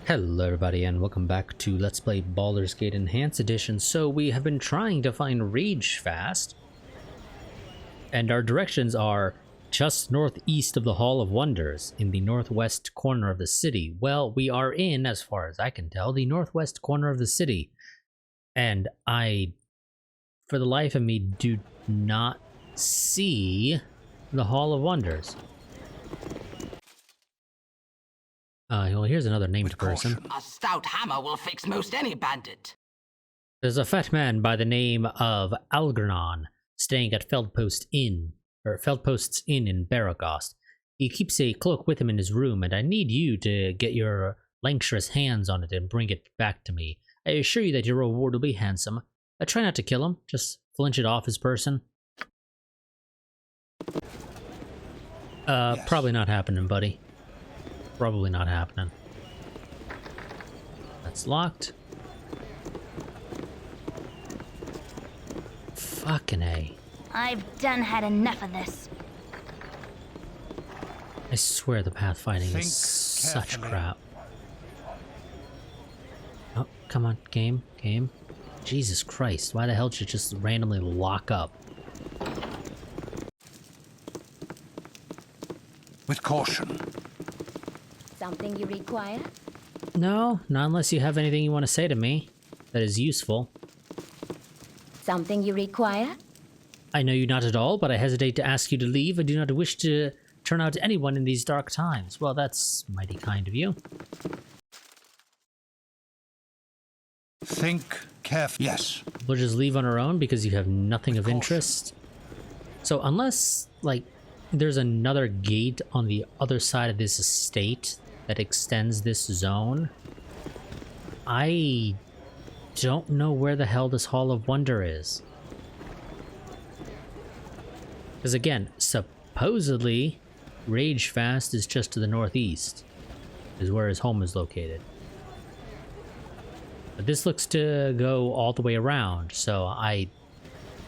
Hello everybody and welcome back to Let's Play Baldur's Gate Enhanced Edition. So we have been trying to find Rage Fast, and our directions are just northeast of the Hall of Wonders in the northwest corner of the city. Well, we are in, as far as I can tell, the northwest corner of the city, and I, for the life of me, do not see the Hall of Wonders. Well, here's another named person. A stout hammer will fix most any bandit. There's a fat man by the name of Algernon staying at Feldpost's Inn in Baragost. He keeps a cloak with him in his room, and I need you to get your languorous hands on it and bring it back to me. I assure you that your reward will be handsome. I try not to kill him, just flinch it off his person. Yes. Probably not happening, buddy. Probably not happening. That's locked. Fucking A. I've done had enough of this. I swear the pathfinding Think is such carefully. crap. Oh, come on, game. Jesus Christ, why the hell did you just randomly lock up? With caution. Something you require? No, not unless you have anything you want to say to me that is useful. Something you require? I know you not at all, but I hesitate to ask you to leave. I do not wish to turn out anyone in these dark times. Well, that's mighty kind of you. Think carefully. Yes. We'll just leave on our own because you have nothing of interest. So unless, like, there's another gate on the other side of this estate that extends this zone, I don't know where the hell this Hall of Wonder is. Because again, supposedly, Rage Fast is just to the northeast, is where his home is located. But this looks to go all the way around, so I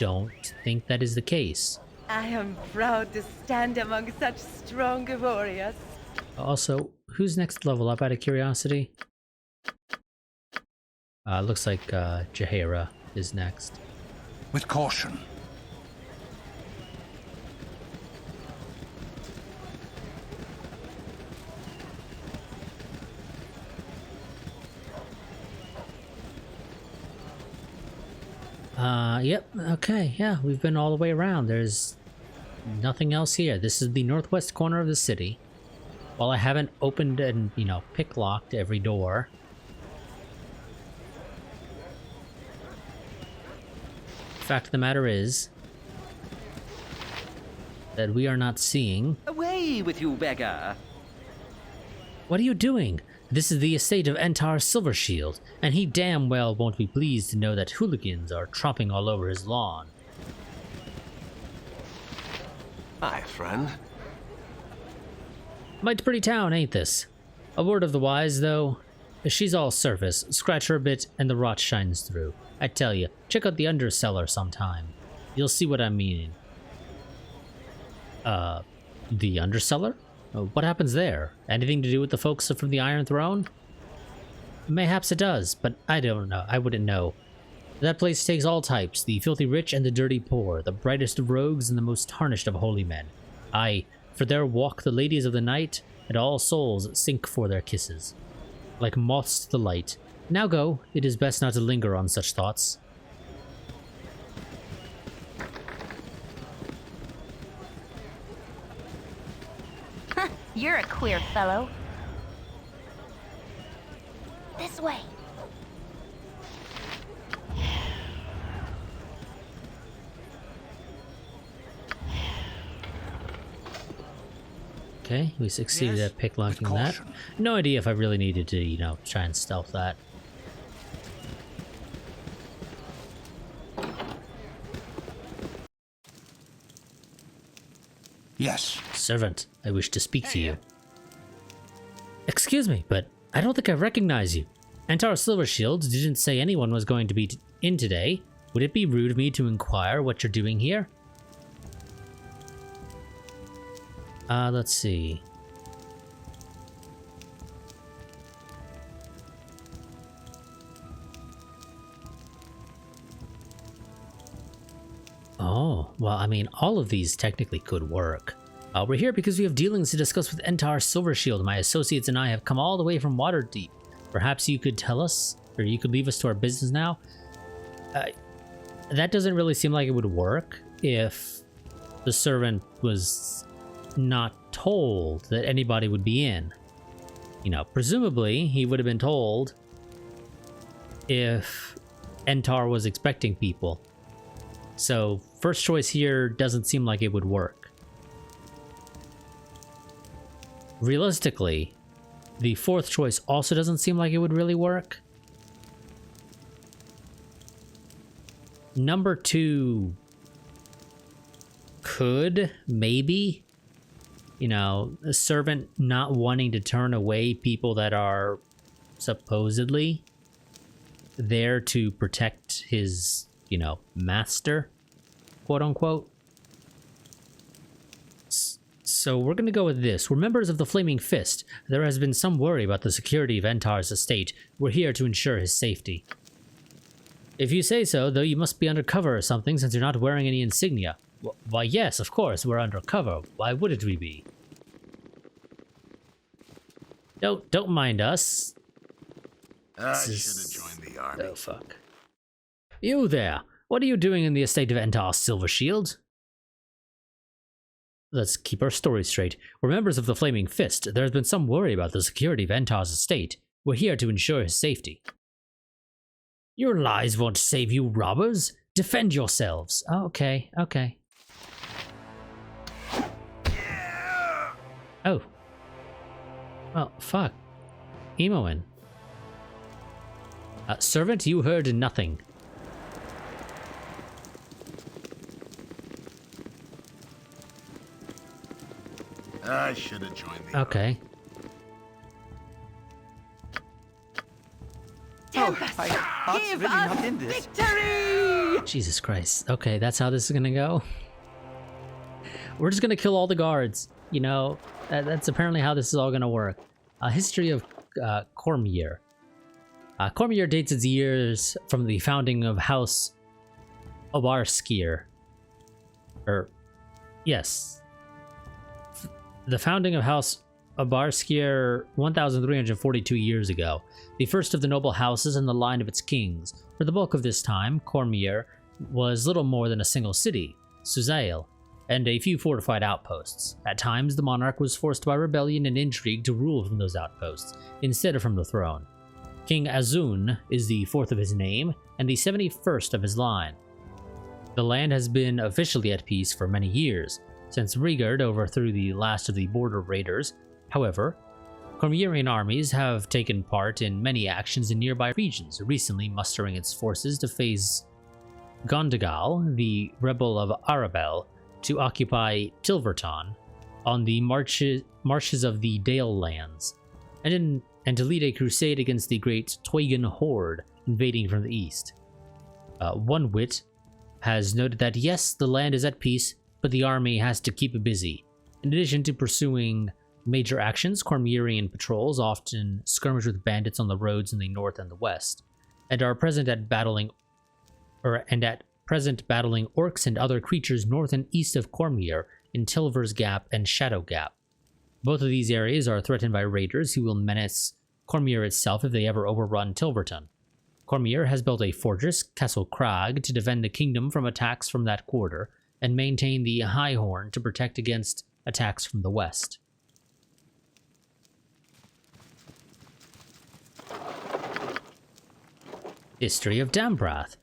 don't think that is the case. I am proud to stand among such strong warriors. Also, who's next level up out of curiosity? Looks like Jaheira is next. With caution. Yep, okay, yeah, we've been all the way around. There's nothing else here. This is the northwest corner of the city. While I haven't opened and, pick-locked every door, the fact of the matter is that we are not seeing... Away with you, beggar! What are you doing? This is the estate of Entar Silvershield, and he damn well won't be pleased to know that hooligans are tromping all over his lawn. Hi, friend. Mighty pretty town, ain't this? A word of the wise, though. She's all surface. Scratch her a bit, and the rot shines through. I tell you, check out the undercellar sometime. You'll see what I'm meaning. The undercellar? What happens there? Anything to do with the folks from the Iron Throne? Mayhaps it does, but I don't know. I wouldn't know. That place takes all types, the filthy rich and the dirty poor, the brightest of rogues and the most tarnished of holy men. Aye, for there walk the ladies of the night, and all souls sink for their kisses. Like moths to the light. Now go, it is best not to linger on such thoughts. You're a queer fellow. This way. Okay, we succeeded Yes, at picklocking with that. caution. No idea if I really needed to, try and stealth that. Yes. Servant, I wish to speak to you. Excuse me, but I don't think I recognize you. Antar Silvershield didn't say anyone was going to be in today. Would it be rude of me to inquire what you're doing here? Let's see. Well, I mean, all of these technically could work. We're here because we have dealings to discuss with Entar Silvershield. My associates and I have come all the way from Waterdeep. Perhaps you could tell us, or you could leave us to our business now? That doesn't really seem like it would work if the servant was not told that anybody would be in. You know, presumably he would have been told if Entar was expecting people. So first choice here doesn't seem like it would work. Realistically, the fourth choice also doesn't seem like it would really work. Number 2 could, maybe. You know, a servant not wanting to turn away people that are supposedly there to protect his, you know, master, quote unquote. So we're going to go with this. We're members of the Flaming Fist. There has been some worry about the security of Entar's estate. We're here to ensure his safety. If you say so, though you must be undercover or something since you're not wearing any insignia. Why, yes, of course, we're undercover. Why wouldn't we be? Don't mind us. I should have joined the army. Oh, fuck. You there! What are you doing in the estate of Entar Silvershield? Let's keep our story straight. We're members of the Flaming Fist. There has been some worry about the security of Entar's estate. We're here to ensure his safety. Your lies won't save you, robbers. Defend yourselves. Oh, okay, okay. Oh. Well, fuck. Emoing. Servant, you heard nothing. I should have joined the Okay. Tempest, give us victory! Jesus Christ. Okay, that's how this is gonna go. We're just gonna kill all the guards. You know, that's apparently how this is all gonna work. History of Cormier. Cormier dates its years from the founding of House Obarskir. Yes. The founding of House Obarskir 1,342 years ago, the first of the noble houses in the line of its kings. For the bulk of this time, Cormier was little more than a single city, Suzail, and a few fortified outposts. At times, the monarch was forced by rebellion and intrigue to rule from those outposts, instead of from the throne. King Azun is the fourth of his name, and the 71st of his line. The land has been officially at peace for many years, since Rigard overthrew the last of the border raiders. However, Cormierian armies have taken part in many actions in nearby regions, recently mustering its forces to face Gondagal, the rebel of Arabel, to occupy Tilverton on the marshes of the Dale lands, and to lead a crusade against the great Toygan horde invading from the east. One wit has noted that yes, the land is at peace, but the army has to keep busy. In addition to pursuing major actions, Cormierian patrols often skirmish with bandits on the roads in the north and the west, and are present at battling orcs and other creatures north and east of Cormier in Tilver's Gap and Shadow Gap. Both of these areas are threatened by raiders who will menace Cormier itself if they ever overrun Tilverton. Cormier has built a fortress, Castle Crag, to defend the kingdom from attacks from that quarter, and maintain the High Horn to protect against attacks from the west. History of Dambrath.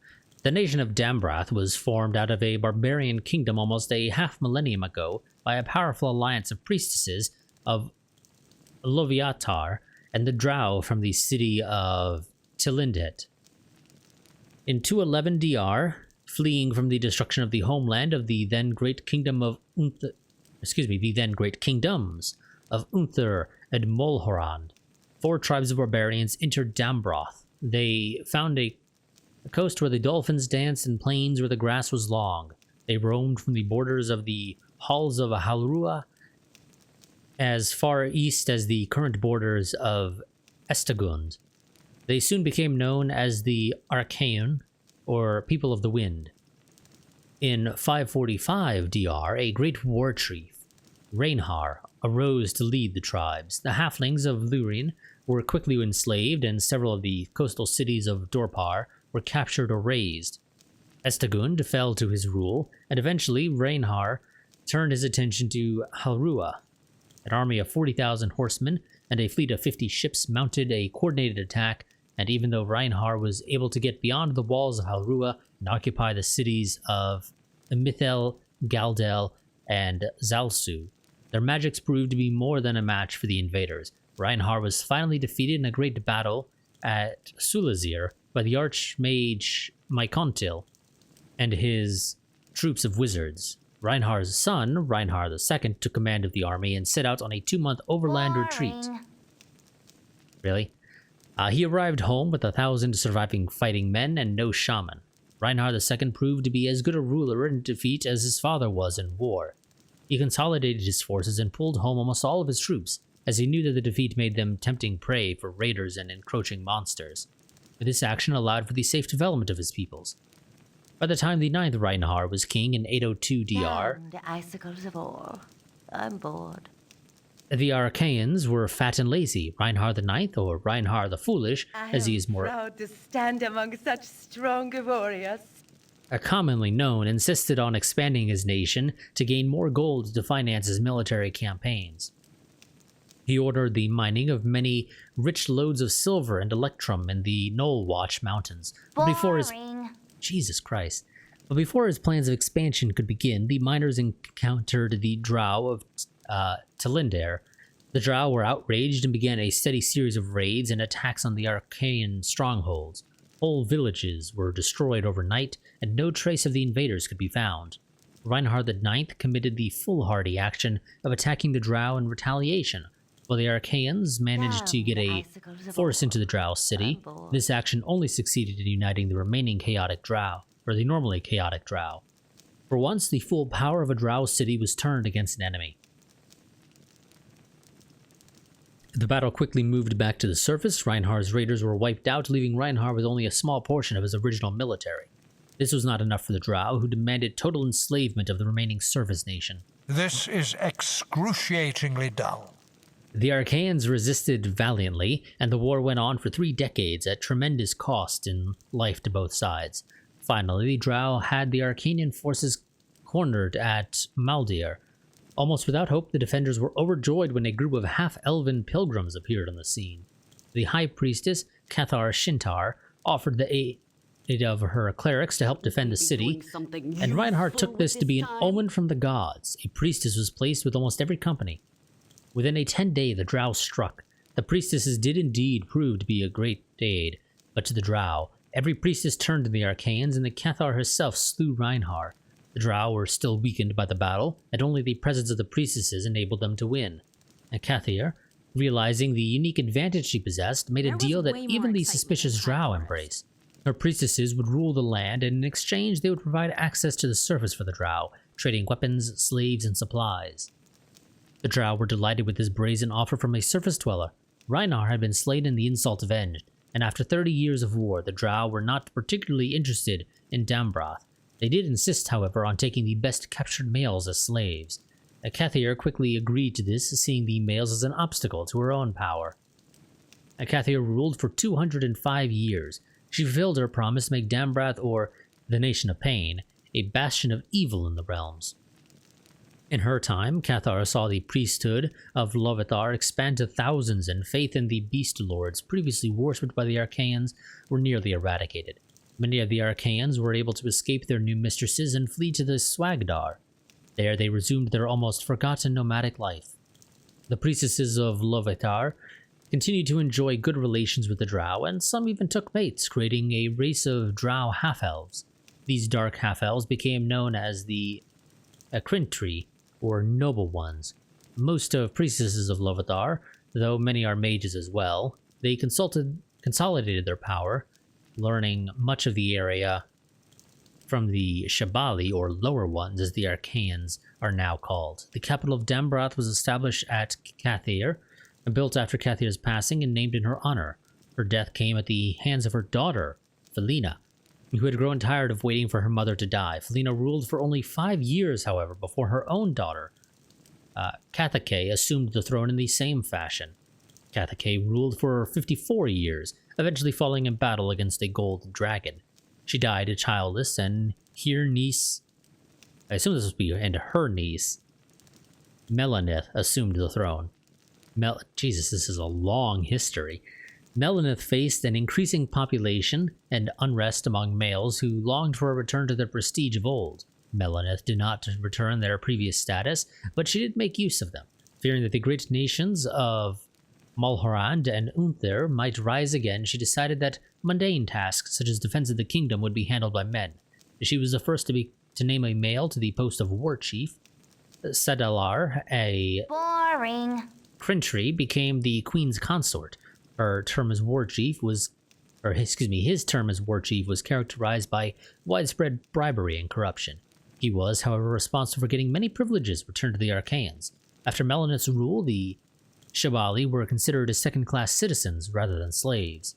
The nation of Dambrath was formed out of a barbarian kingdom almost a half-millennium ago by a powerful alliance of priestesses of Loviatar and the Drow from the city of Tilindhet. In 211 DR, fleeing from the destruction of the homeland of the then great kingdom of the then great kingdoms of Unther and Molhorand, 4 tribes of barbarians entered Dambrath. They found a coast where the dolphins danced and plains where the grass was long. They roamed from the borders of the halls of Halrua as far east as the current borders of Estagund. They soon became known as the Archaean, or People of the Wind. In 545 DR, a great war chief, Reinhar, arose to lead the tribes. The halflings of Lurin were quickly enslaved, and several of the coastal cities of Dorpar were captured or razed. Estegund fell to his rule, and eventually Reinhar turned his attention to Halrua. An army of 40,000 horsemen and a fleet of 50 ships mounted a coordinated attack, and even though Reinhar was able to get beyond the walls of Halrua and occupy the cities of Mithel, Galdel, and Zalsu, their magics proved to be more than a match for the invaders. Reinhar was finally defeated in a great battle at Sulazir by the Archmage Mykontil and his troops of wizards. Reinhar's son, Reinhar II, took command of the army and set out on a 2-month overland retreat. Really? He arrived home with 1,000 surviving fighting men and no shaman. Reinhar II proved to be as good a ruler in defeat as his father was in war. He consolidated his forces and pulled home almost all of his troops, as he knew that the defeat made them tempting prey for raiders and encroaching monsters. This action allowed for the safe development of his peoples. By the time the 9th Reinhar was king in 802 DR, Down the icicles of ore. I'm bored. the Archaeans were fat and lazy. Reinhar IX, or Reinhar the Foolish, as he is more proud to stand among such strong warriors. commonly known, insisted on expanding his nation to gain more gold to finance his military campaigns. He ordered the mining of many rich lodes of silver and electrum in the Knoll Watch Mountains. But before his Jesus Christ. But before his plans of expansion could begin, the miners encountered the Drow of Talinder. The Drow were outraged and began a steady series of raids and attacks on the Archaean strongholds. Whole villages were destroyed overnight, and no trace of the invaders could be found. Reinhard IX committed the foolhardy action of attacking the Drow in retaliation. While the Archaeans managed to get a force into the Drow city, this action only succeeded in uniting the remaining chaotic Drow, or the normally chaotic Drow. For once, the full power of a Drow city was turned against an enemy. The battle quickly moved back to the surface. Reinhard's raiders were wiped out, leaving Reinhard with only a small portion of his original military. This was not enough for the Drow, who demanded total enslavement of the remaining surface nation. This is excruciatingly dull. The Archaeans resisted valiantly, and the war went on for 3 decades at tremendous cost in life to both sides. Finally, the Drow had the Archaean forces cornered at Maldir. Almost without hope, the defenders were overjoyed when a group of half-elven pilgrims appeared on the scene. The High Priestess, Cathar Shintar, offered the aid of her clerics to help defend the city, and Reinhard took this to be an omen from the gods. A priestess was placed with almost every company. Within a 10-day, the Drow struck. The priestesses did indeed prove to be a great aid, but to the Drow, every priestess turned to the Archaeans, and the Cathar herself slew Reinhard. The Drow were still weakened by the battle, and only the presence of the priestesses enabled them to win. And Cathar, realizing the unique advantage she possessed, made a deal that even the suspicious Drow embraced. Her priestesses would rule the land, and in exchange they would provide access to the surface for the Drow, trading weapons, slaves, and supplies. The Drow were delighted with this brazen offer from a surface dweller. Reinhard had been slain and the insult avenged, and after 30 years of war, the Drow were not particularly interested in Dambrath. They did insist, however, on taking the best captured males as slaves. Cathar quickly agreed to this, seeing the males as an obstacle to her own power. Cathar ruled for 205 years. She fulfilled her promise to make Dambrath, or the Nation of Pain, a bastion of evil in the realms. In her time, Cathar saw the priesthood of Lovathar expand to thousands, and faith in the beast lords previously worshipped by the Archaeans were nearly eradicated. Many of the Archaeans were able to escape their new mistresses and flee to the Swagdar. There they resumed their almost forgotten nomadic life. The priestesses of Lovathar continued to enjoy good relations with the Drow, and some even took mates, creating a race of Drow half-elves. These dark half-elves became known as the Akrintri, or Noble Ones. Most of priestesses of Lovathar, though many are mages as well, they consolidated their power, learning much of the area from the Shabali, or Lower Ones, as the Archaeans are now called. The capital of Dambrath was established at Cathar, built after Cathar's passing and named in her honor. Her death came at the hands of her daughter, Felina, who had grown tired of waiting for her mother to die. Felina ruled for only 5 years, however, before her own daughter, Kathake, assumed the throne in the same fashion. Kathake ruled for 54 years, eventually falling in battle against a gold dragon. She died childless, and her niece, I assume this would be, and her niece, Melanith, assumed the throne. Jesus, this is a long history. Melanith faced an increasing population and unrest among males who longed for a return to their prestige of old. Melanith did not return their previous status, but she did make use of them, fearing that the great nations of Malhorand and Unther might rise again. She decided that mundane tasks such as defense of the kingdom would be handled by men. She was the first to name a male to the post of war chief. Sadalar, a Boring. Crintry, became the queen's consort. Her term as war chief was, his term as war chief was characterized by widespread bribery and corruption. He was, however, responsible for getting many privileges returned to the Archaeans. After Melanith's rule, the Shabali were considered as second-class citizens rather than slaves.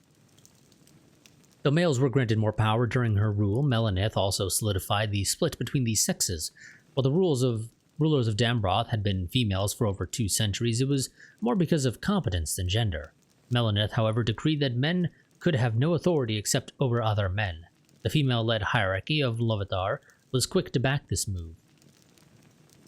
Though males were granted more power during her rule, Melanith also solidified the split between the sexes. While the rulers of Dambroth had been females for over 2 centuries, it was more because of competence than gender. Melanith, however, decreed that men could have no authority except over other men. The female-led hierarchy of Lovathar was quick to back this move.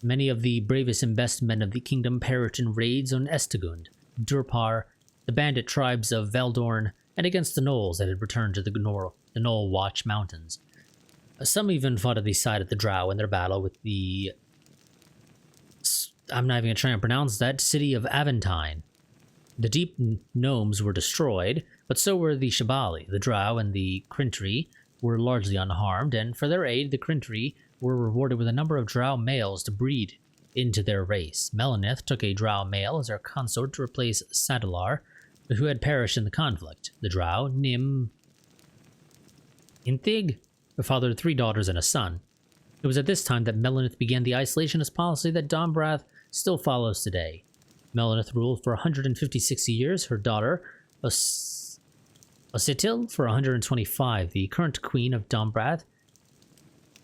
Many of the bravest and best men of the kingdom perished in raids on Estegund, Durpar, the bandit tribes of Veldorn, and against the gnolls that had returned to the Gnoll Watch Mountains. Some even fought at the side of the Drow in their battle with the... I'm not even going to try and pronounce that, city of Aventine. The deep gnomes were destroyed, but so were the Shabali. The Drow and the Crintry were largely unharmed, and for their aid, the Crintry were rewarded with a number of Drow males to breed into their race. Melanith took a Drow male as her consort to replace Sadalar, who had perished in the conflict. The Drow, Inthig, fathered 3 daughters and a son. It was at this time that Melanith began the isolationist policy that Dombrath still follows today. Melanith ruled for 156 years, her daughter, Ositil, for 125. The current queen of Dombrath,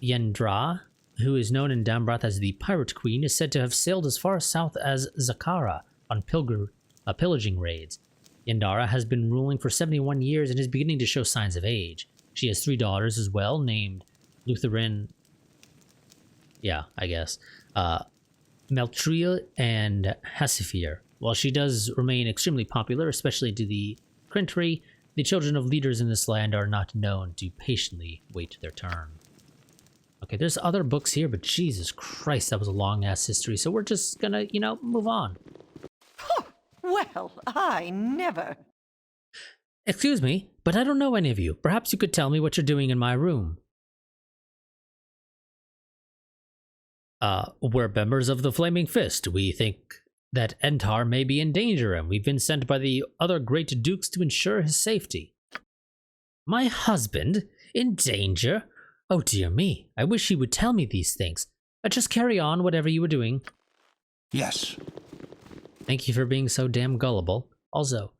Yendra, who is known in Dombrath as the Pirate Queen, is said to have sailed as far south as Zakara on pillaging raids. Yendara has been ruling for 71 years and is beginning to show signs of age. She has 3 daughters as well, named Lutheran, Meltriel and Hasifir. While she does remain extremely popular, especially to the Crintry, the children of leaders in this land are not known to patiently wait their turn. Okay, there's other books here, but Jesus Christ, that was a long-ass history, so we're just gonna, move on. Well, I never. Excuse me, but I don't know any of you. Perhaps you could tell me what you're doing in my room. We're members of the Flaming Fist. We think that Entar may be in danger, and we've been sent by the other great dukes to ensure his safety. My husband? In danger? Oh dear me, I wish he would tell me these things. Just carry on whatever you were doing. Yes. Thank you for being so damn gullible. Also,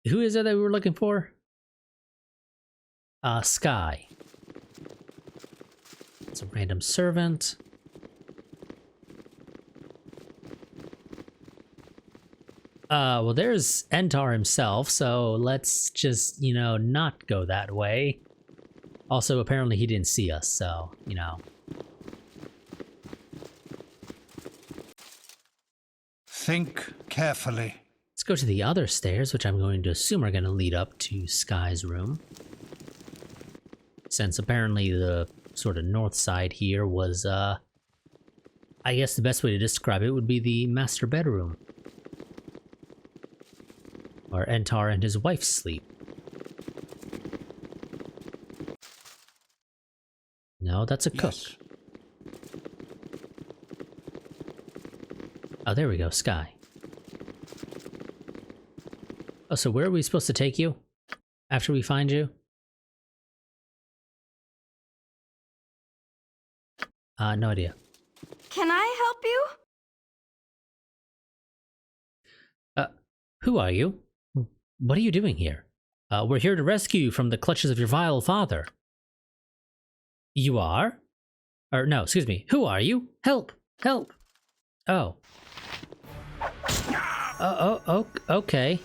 who is it that we were looking for? Sky. It's a random servant. Well, there's Entar himself, so let's just, not go that way. Also, apparently he didn't see us, so, Think carefully. Let's go to the other stairs, which I'm going to assume are going to lead up to Sky's room. Since apparently the sort of north side here was, I guess the best way to describe it would be the master bedroom, where Entar and his wife sleep. No, that's a cook. Yes. Oh, there we go, Sky. Oh, so where are we supposed to take you after we find you? No idea. Can I help you? Who are you? What are you doing here? We're here to rescue you from the clutches of your vile father. You are? Or no, excuse me. Who are you? Help! Help! Oh. Okay.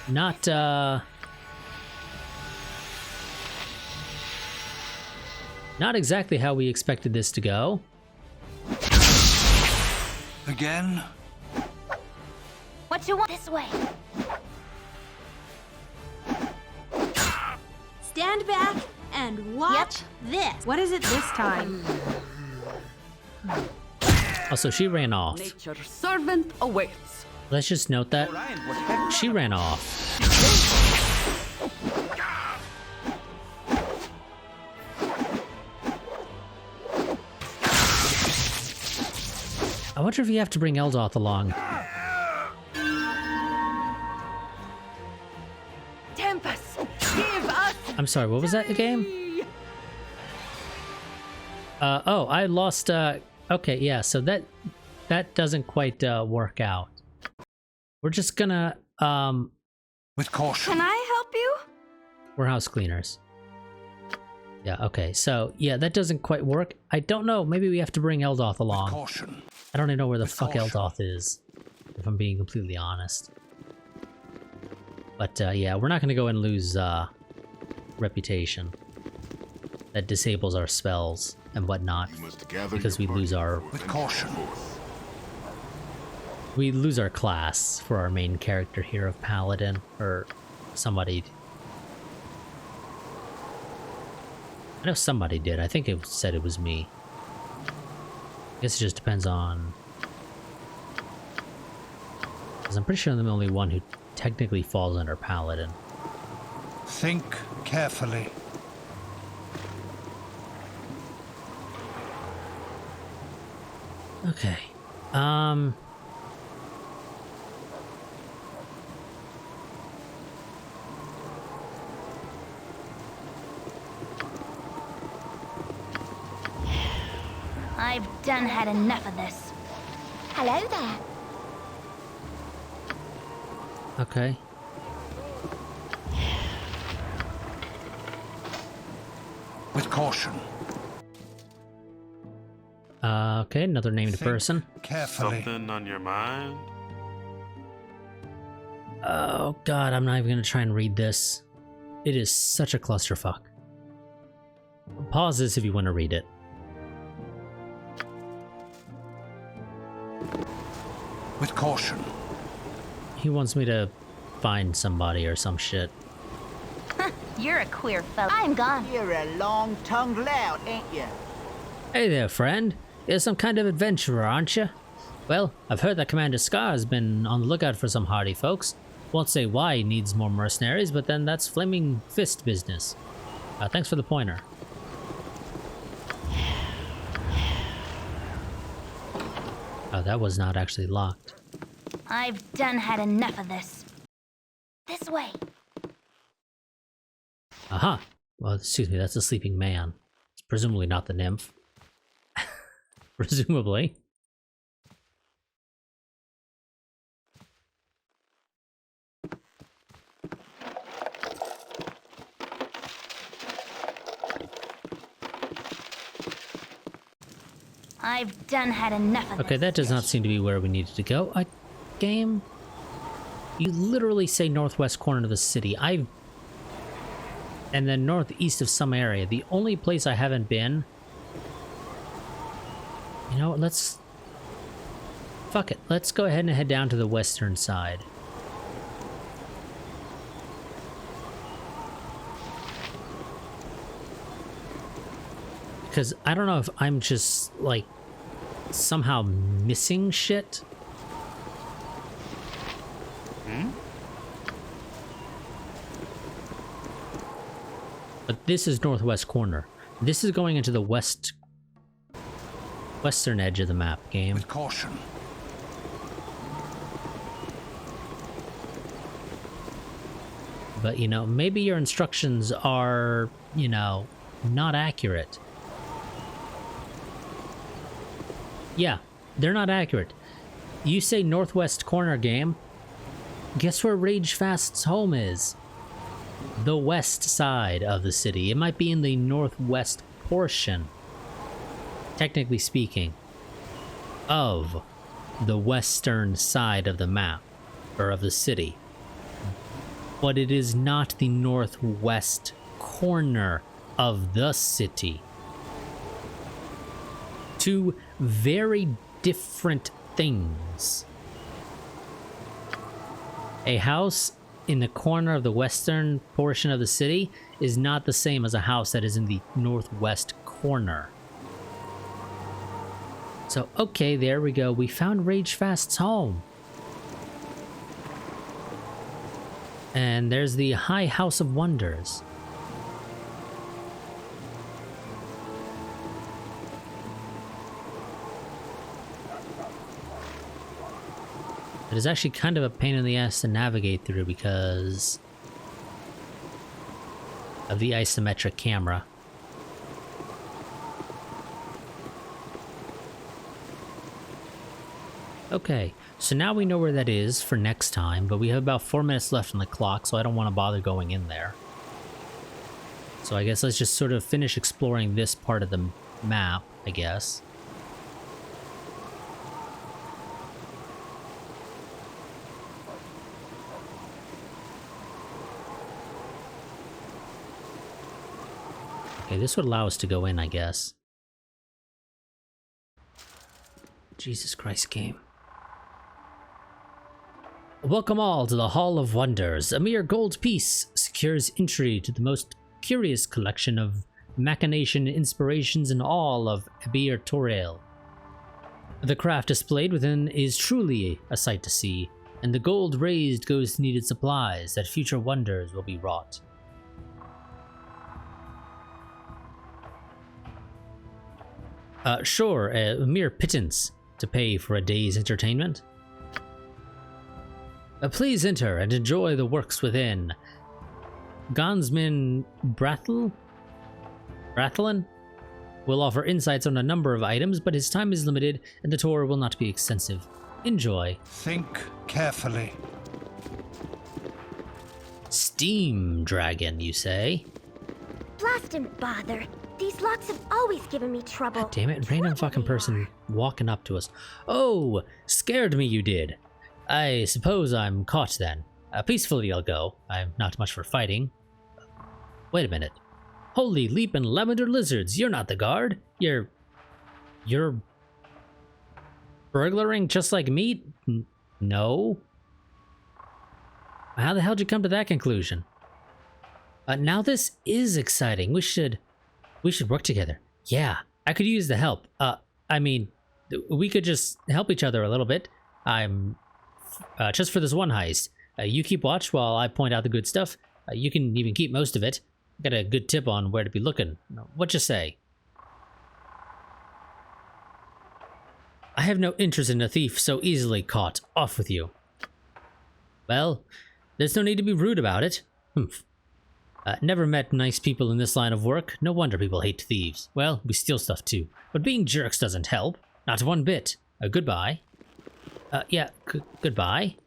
Not, not exactly how we expected this to go. Again? What you want? This way. Stand back and watch this. What is it this time? Also, she ran off. Nature's servant awaits. Let's just note that she ran off. I wonder if you have to bring Eldoth along. Tempest, give us. I'm sorry, what was that game? Oh, I lost, okay, yeah, so that doesn't quite, work out. We're just gonna, With caution. Can I help you? we're house cleaners. Yeah, okay, so, yeah, that doesn't quite work. I don't know, maybe we have to bring Eldoth along. Caution. I don't even know where the fuck caution. Eldoth is, if I'm being completely honest. But, yeah, we're not gonna go and lose, reputation. That disables our spells and whatnot, You must gather because we your lose our party With caution. we lose our class for our main character here of Paladin, or somebody. I know somebody did. I think it said it was me. I guess it just depends on. Because I'm pretty sure I'm the only one who technically falls under Paladin. Think carefully. Okay. I've done had enough of this. Hello there. Okay. With caution. Okay, another named Think person. carefully. Something on your mind? Oh god, I'm not even gonna try and read this. It is such a clusterfuck. Pause this if you want to read it. With caution. He wants me to find somebody or some shit. You're a queer fellow. I'm gone. You're a long-tongued lout, ain't you? Hey there, friend. You're some kind of adventurer, aren't you? Well, I've heard that Commander Scar has been on the lookout for some hardy folks. Won't say why he needs more mercenaries, but then that's flaming fist business. Thanks for the pointer. Oh, that was not actually locked. I've done had enough of this. This way. Aha. Well, excuse me, that's a sleeping man. It's presumably not the nymph. Presumably. I've done had enough of Okay, this. that does not seem to be where we needed to go. Game? You literally say northwest corner of the city. And then northeast of some area. The only place I haven't been... You know what, let's... Fuck it. Let's go ahead and head down to the western side. Because I don't know if I'm just, like, somehow missing shit. But this is northwest corner. This is going into the western edge of the map, game. With caution. But, you know, maybe your instructions are, you know, not accurate. Yeah, they're not accurate. You say northwest corner, game. Guess where Ragefast's home is? The west side of the city. It might be in the northwest portion, technically speaking, of the western side of the map, or of the city. But it is not the northwest corner of the city. Two very different things. A house in the corner of the western portion of the city is not the same as a house that is in the northwest corner. So, okay, there we go. We found Ragefast's home. And there's the High House of Wonders. It is actually kind of a pain in the ass to navigate through because of the isometric camera. Okay, so now we know where that is for next time, but we have about 4 minutes left on the clock, so I don't want to bother going in there. So I guess let's just sort of finish exploring this part of the map, I guess. Okay, this would allow us to go in, I guess. Jesus Christ, game. Welcome all to the Hall of Wonders. A mere gold piece secures entry to the most curious collection of machination inspirations in all of Abir Torel. The craft displayed within is truly a sight to see, and the gold raised goes to needed supplies that future wonders will be wrought. Sure, a mere pittance to pay for a day's entertainment. Please enter and enjoy the works within. Gansman Brathlin will offer insights on a number of items, but his time is limited and the tour will not be extensive. Enjoy. Think carefully. Steam Dragon, you say? Blast and bother. These locks have always given me trouble. God damn it, random fucking person walking up to us. Oh, scared me you did. I suppose I'm caught then. Peacefully I'll go. I'm not much for fighting. Wait a minute. Holy leap and lavender lizards, you're not the guard. You're burglaring just like me? No. How the hell did you come to that conclusion? Now this is exciting. We should work together. Yeah, I could use the help. I mean, we could just help each other a little bit. I'm just for this one heist. You keep watch while I point out the good stuff. You can even keep most of it. Got a good tip on where to be looking. What you say? I have no interest in a thief so easily caught. Off with you. Well, there's no need to be rude about it. Humph. Never met nice people in this line of work. No wonder people hate thieves. Well, we steal stuff too. But being jerks doesn't help. Not one bit. Goodbye. Yeah, goodbye.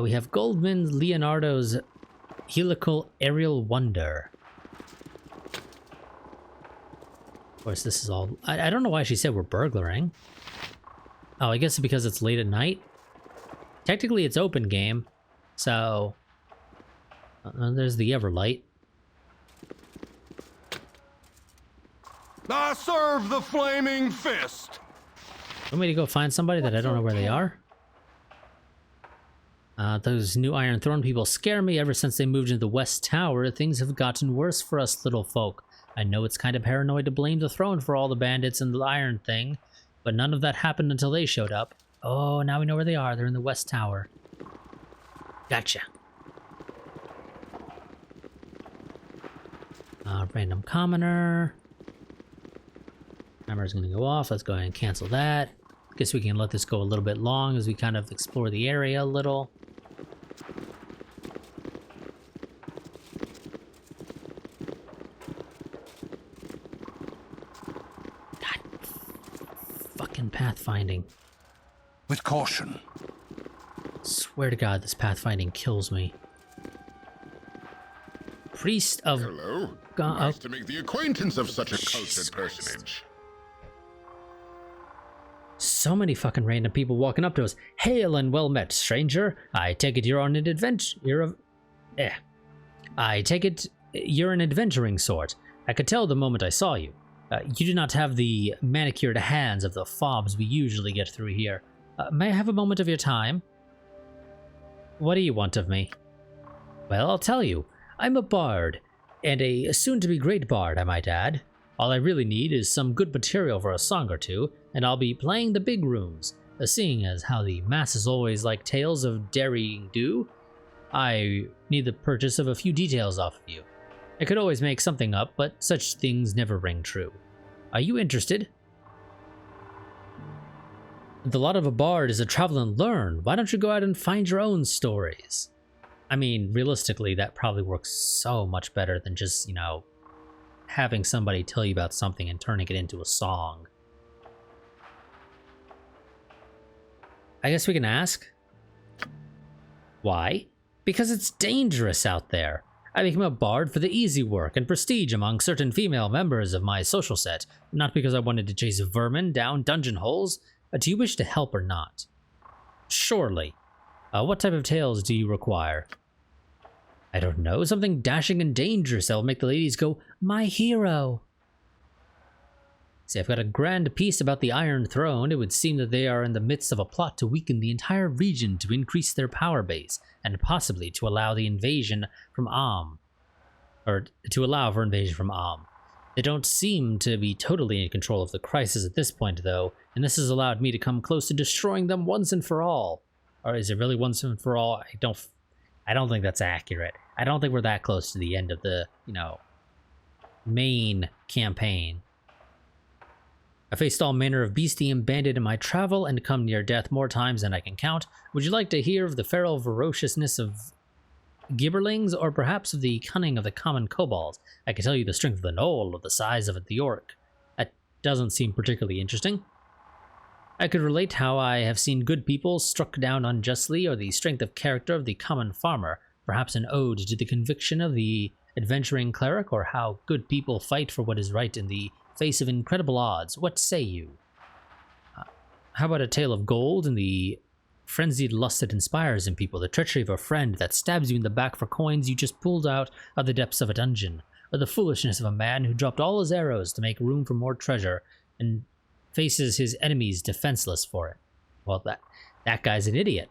We have Goldman Leonardo's Helical Aerial Wonder. Of course, this is all... I don't know why she said we're burglaring. Oh, I guess because it's late at night? Technically, it's open game. So... there's the Everlight. I serve the flaming fist. Want me to go find somebody that I don't know where they are? Those new Iron Throne people scare me. Ever since they moved into the West Tower, things have gotten worse for us little folk. I know it's kind of paranoid to blame the throne for all the bandits and the Iron thing, but none of that happened until they showed up. Oh, now we know where they are. They're in the West Tower. Gotcha. Random commoner. Timer's gonna go off. Let's go ahead and cancel that. Guess we can let this go a little bit long as we kind of explore the area a little. God. Fucking pathfinding. With caution. Swear to God, this pathfinding kills me. priest of Hello. God. Nice to make the acquaintance of such a cultured personage. So many fucking random people walking up to us. Hail and well met, stranger. I take it you're on an adventure. I take it you're an adventuring sort. I could tell the moment I saw you. You do not have the manicured hands of the fobs we usually get through here. May I have a moment of your time? What do you want of me? Well, I'll tell you. I'm a bard, and a soon-to-be great bard, I might add. All I really need is some good material for a song or two, and I'll be playing the big rooms. Seeing as how the masses always like tales of daring do, I need the purchase of a few details off of you. I could always make something up, but such things never ring true. Are you interested? The lot of a bard is to travel and learn. Why don't you go out and find your own stories? I mean, realistically, that probably works so much better than just, you know, having somebody tell you about something and turning it into a song. I guess we can ask. Why? Because it's dangerous out there. I became a bard for the easy work and prestige among certain female members of my social set, not because I wanted to chase vermin down dungeon holes. Do you wish to help or not? Surely. What type of tales do you require? I don't know, something dashing and dangerous that will make the ladies go, my hero. See, I've got a grand piece about the Iron Throne. It would seem that they are in the midst of a plot to weaken the entire region to increase their power base, and possibly to allow the invasion from Am. Or to allow for invasion from Am. They don't seem to be totally in control of the crisis at this point, though, and this has allowed me to come close to destroying them once and for all. Or is it really once and for all? I don't think that's accurate. I don't think we're that close to the end of the, you know, main campaign. I faced all manner of beastie and bandit in my travel and come near death more times than I can count. Would you like to hear of the feral ferociousness of gibberlings, or perhaps of the cunning of the common kobolds? I can tell you the strength of the gnoll or the size of the orc. That doesn't seem particularly interesting. I could relate how I have seen good people struck down unjustly, or the strength of character of the common farmer, perhaps an ode to the conviction of the adventuring cleric, or how good people fight for what is right in the face of incredible odds. What say you? How about a tale of gold and the frenzied lust it inspires in people, the treachery of a friend that stabs you in the back for coins you just pulled out of the depths of a dungeon, or the foolishness of a man who dropped all his arrows to make room for more treasure and faces his enemies defenseless for it? Well, that guy's an idiot.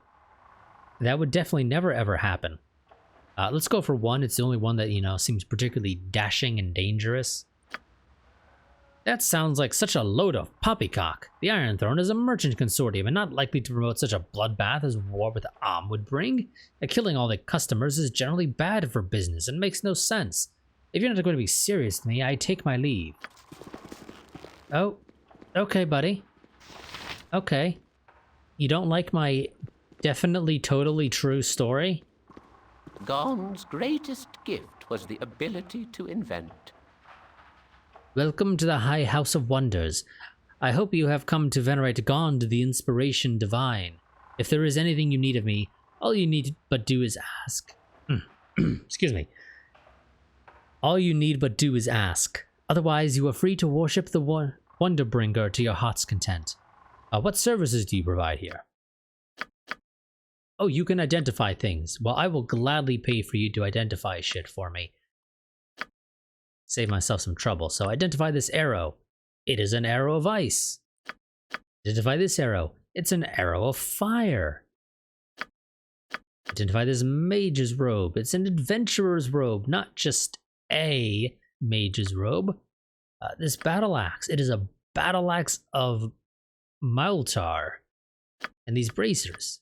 That would definitely never ever happen. Let's go for one. It's the only one that, you know, seems particularly dashing and dangerous. That sounds like such a load of poppycock. The Iron Throne is a merchant consortium and not likely to promote such a bloodbath as war with Am would bring. Killing all the customers is generally bad for business and makes no sense. If you're not going to be serious with me, I take my leave. Oh, okay, buddy. Okay. You don't like my definitely totally true story? Gon's greatest gift was the ability to invent. Welcome to the High House of Wonders. I hope you have come to venerate Gon, the inspiration divine. If there is anything you need of me, all you need but do is ask. Excuse me. All you need but do is ask. Otherwise, you are free to worship the Wonderbringer to your heart's content. What services do you provide here? Oh, you can identify things. Well, I will gladly pay for you to identify shit for me. Save myself some trouble. So identify this arrow. It is an arrow of ice. Identify this arrow. It's an arrow of fire. Identify this mage's robe. It's an adventurer's robe, not just a mage's robe. This battle axe. It is a battle axe of Maltar. And these bracers.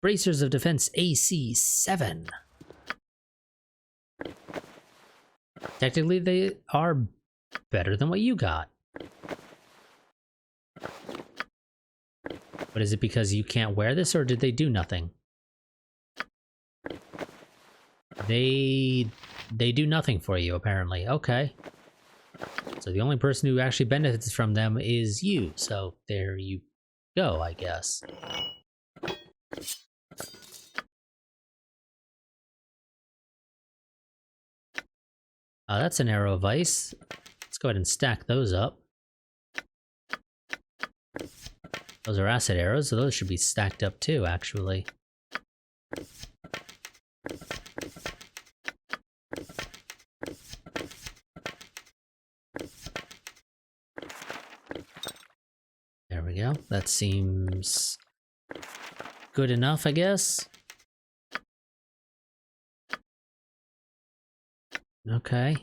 Bracers of defense AC 7. Technically, they are better than what you got. But is it because you can't wear this, or did they do nothing? They do nothing for you, apparently. Okay. So the only person who actually benefits from them is you. So there you go, I guess. That's an arrow of ice. Let's go ahead and stack those up. Those are acid arrows, so those should be stacked up too, actually. There we go. That seems good enough, I guess. Okay.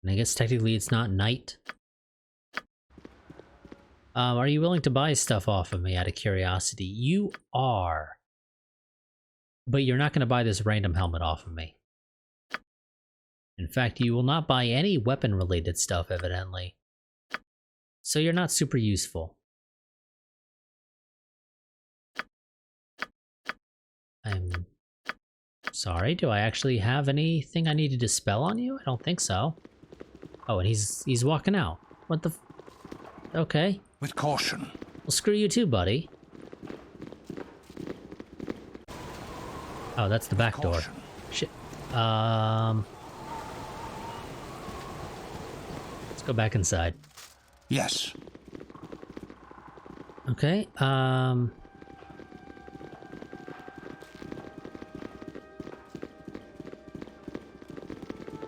And I guess technically it's not night. Are you willing to buy stuff off of me out of curiosity? You are. But you're not going to buy this random helmet off of me. In fact, you will not buy any weapon-related stuff, evidently. So you're not super useful. I'm sorry, do I actually have anything I need to dispel on you? I don't think so. Oh, and he's walking out. What the okay. With caution. Well, screw you too, buddy. Oh, that's the back door. Shit. Let's go back inside. Yes. Okay,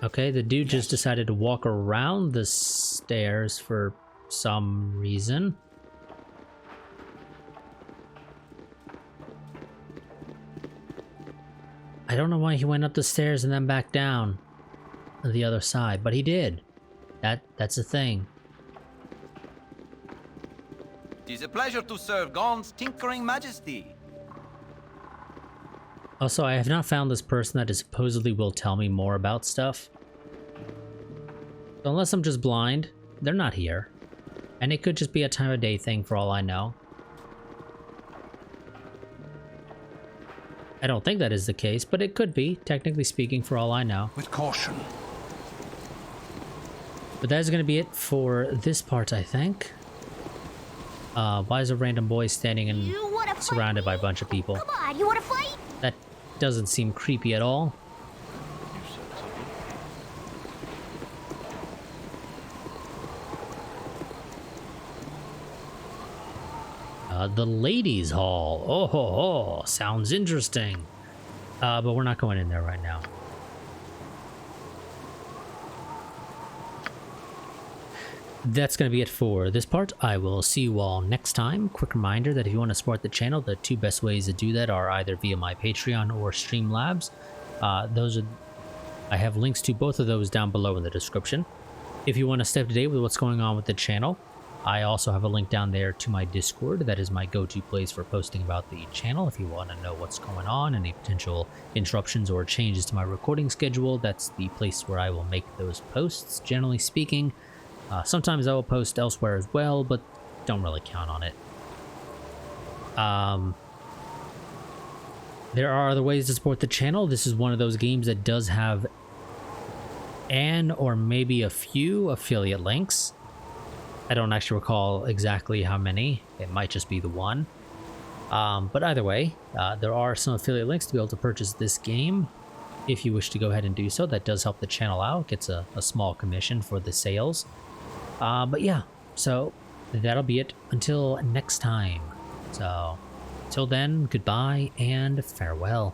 okay, the dude just decided to walk around the stairs for some reason. I don't know why he went up the stairs and then back down to the other side, but he did. That's a thing. It is a pleasure to serve Gaunt's tinkering majesty. Also, I have not found this person that is supposedly will tell me more about stuff. So unless I'm just blind, they're not here. And it could just be a time of day thing for all I know. I don't think that is the case, but it could be, technically speaking, for all I know. With caution. But that is going to be it for this part, I think. Why is a random boy standing and surrounded by a bunch of people? Come on, you wanna fight? That doesn't seem creepy at all. The ladies' hall. Oh ho ho, sounds interesting. But we're not going in there right now. That's going to be it for this part. I will see you all next time. Quick reminder that if you want to support the channel, the two best ways to do that are either via my Patreon or Streamlabs. I have links to both of those down below in the description. If you want to stay up to date with what's going on with the channel, I also have a link down there to my Discord. That is my go-to place for posting about the channel. If you want to know what's going on, any potential interruptions or changes to my recording schedule, that's the place where I will make those posts, generally speaking. Sometimes I will post elsewhere as well, but don't really count on it. There are other ways to support the channel. This is one of those games that does have an or maybe a few affiliate links. I don't actually recall exactly how many. It might just be the one. But either way, there are some affiliate links to be able to purchase this game. If you wish to go ahead and do so, that does help the channel out. Gets a small commission for the sales. But yeah, so that'll be it until next time. So, till then, goodbye and farewell.